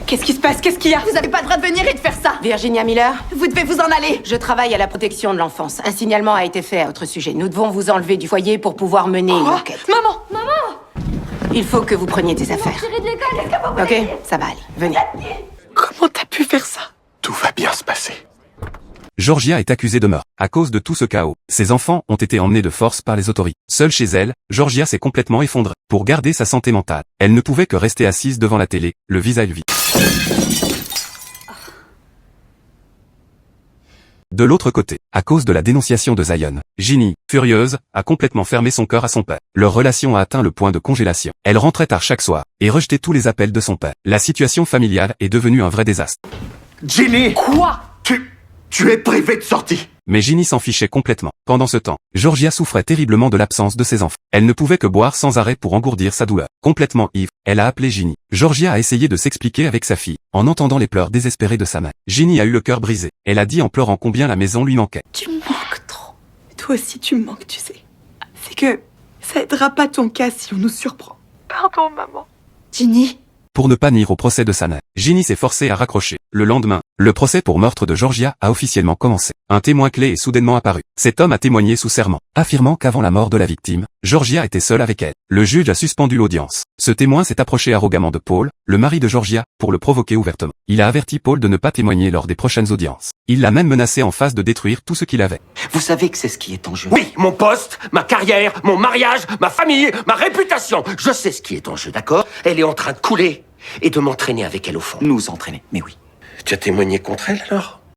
Qu'est-ce qui se passe? Qu'est-ce qu'il y a? Vous n'avez pas le droit de venir et de faire ça. Virginia Miller, Vous devez vous en aller. je travaille à la protection de l'enfance. Un signalement a été fait à votre sujet. Nous devons vous enlever du foyer pour pouvoir mener une enquête. Maman! Il faut que vous preniez des affaires. Tirez de l'école, est-ce que vous voulez? Ok, ça va aller. Venez. Comment t'as pu faire ça? Tout va bien se passer. Georgia est accusée de meurtre. À cause de tout ce chaos, ses enfants ont été emmenés de force par les autorités. Seule chez elle, Georgia s'est complètement effondrée. Pour garder sa santé mentale, elle ne pouvait que rester assise devant la télé, le visage vide. De l'autre côté, à cause de la dénonciation de Zion, Ginny, furieuse, a complètement fermé son cœur à son père. Leur relation a atteint le point de congélation. Elle rentrait tard chaque soir, et rejetait tous les appels de son père. La situation familiale est devenue un vrai désastre. Ginny! Quoi? Tu es privé de sortie! Mais Ginny s'en fichait complètement. Pendant ce temps, Georgia souffrait terriblement de l'absence de ses enfants. Elle ne pouvait que boire sans arrêt pour engourdir sa douleur. Complètement ivre, elle a appelé Ginny. Georgia a essayé de s'expliquer avec sa fille, en entendant les pleurs désespérés de sa mère. Ginny a eu le cœur brisé. Elle a dit en pleurant combien la maison lui manquait. Tu me manques trop. Toi aussi, tu me manques, tu sais. C'est que ça aidera pas ton cas si on nous surprend. Pardon, maman. Ginny. Pour ne pas nuire au procès de sa mère, Ginny s'est forcée à raccrocher. Le lendemain, le procès pour meurtre de Georgia a officiellement commencé. Un témoin clé est soudainement apparu. Cet homme a témoigné sous serment, affirmant qu'avant la mort de la victime, Georgia était seule avec elle. Le juge a suspendu l'audience. Ce témoin s'est approché arrogamment de Paul, le mari de Georgia, pour le provoquer ouvertement. Il a averti Paul de ne pas témoigner lors des prochaines audiences. Il l'a même menacé en face de détruire tout ce qu'il avait. Vous savez que c'est ce qui est en jeu. Oui, mon poste, ma carrière, mon mariage, ma famille, ma réputation. Je sais ce qui est en jeu, d'accord? Elle est en train de couler et de m'entraîner avec elle au fond. Nous entraîner, mais oui. Tu as témoigné contre elle alors?